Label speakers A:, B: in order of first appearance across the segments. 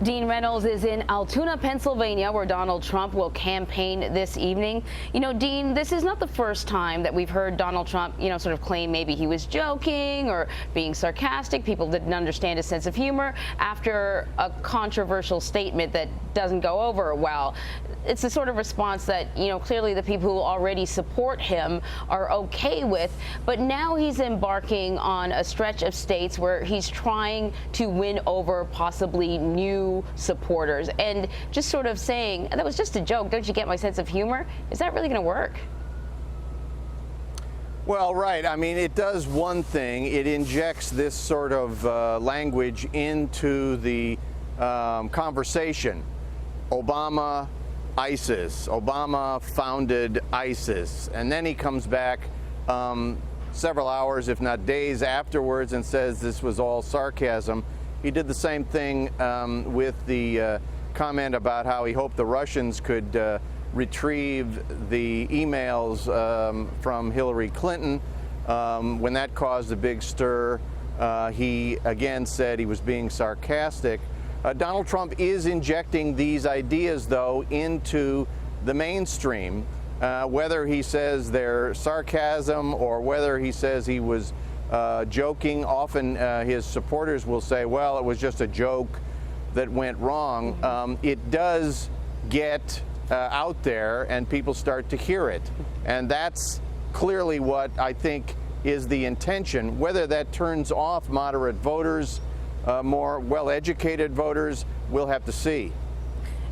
A: Dean Reynolds is in Altoona, Pennsylvania, where Donald Trump will campaign this evening. You know, Dean, this is not the first time that we've heard Donald Trump, sort of claim maybe he was joking or being sarcastic. People didn't understand his sense of humor after a controversial statement that doesn't go over well. It's the sort of response that, clearly the people who already support him are okay with. But now he's embarking on a stretch of states where he's trying to win over possibly new supporters and just sort of saying, that was just a joke. Don't you get my sense of humor? Is that really going to work?
B: Well, right. I mean, it does one thing. It injects this sort of language into the conversation. Obama, ISIS. Obama founded ISIS. And then he comes back several hours, if not days afterwards, and says this was all sarcasm. He did the same thing with the comment about how he hoped the Russians could retrieve the emails from Hillary Clinton. When that caused a big stir, he again said he was being sarcastic. Donald Trump is injecting these ideas, though, into the mainstream, whether he says they're sarcasm or whether he says he was joking. Often his supporters will say, well, it was just a joke that went wrong. It does get out there and people start to hear it. And that's clearly what I think is the intention. Whether that turns off moderate voters, more well-educated voters, we'll have to see.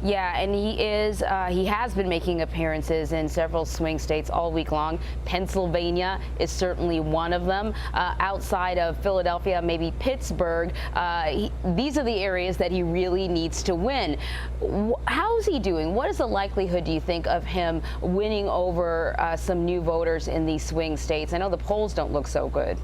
A: Yeah, and he has been making appearances in several swing states all week long. Pennsylvania is certainly one of them. Outside of Philadelphia, maybe Pittsburgh, these are the areas that he really needs to win. How's he doing? What is the likelihood, do you think, of him winning over some new voters in these swing states? I know the polls don't look so good.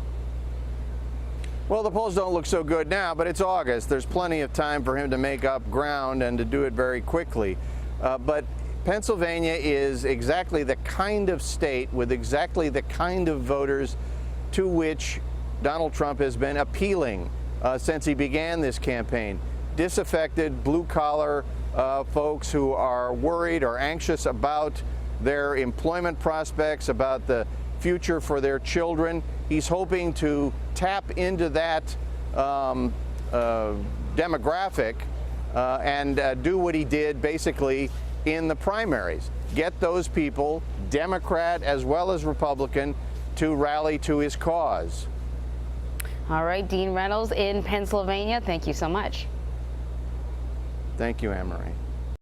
B: Well, the polls don't look so good now, but it's August. There's plenty of time for him to make up ground and to do it very quickly. But Pennsylvania is exactly the kind of state with exactly the kind of voters to which Donald Trump has been appealing since he began this campaign. Disaffected, blue-collar folks who are worried or anxious about their employment prospects, about the future for their children. He's hoping to tap into that demographic and do what he did basically in the primaries. Get those people, Democrat as well as Republican, to rally to his cause.
A: All right, Dean Reynolds in Pennsylvania, thank you so much.
B: Thank you, Anne Marie.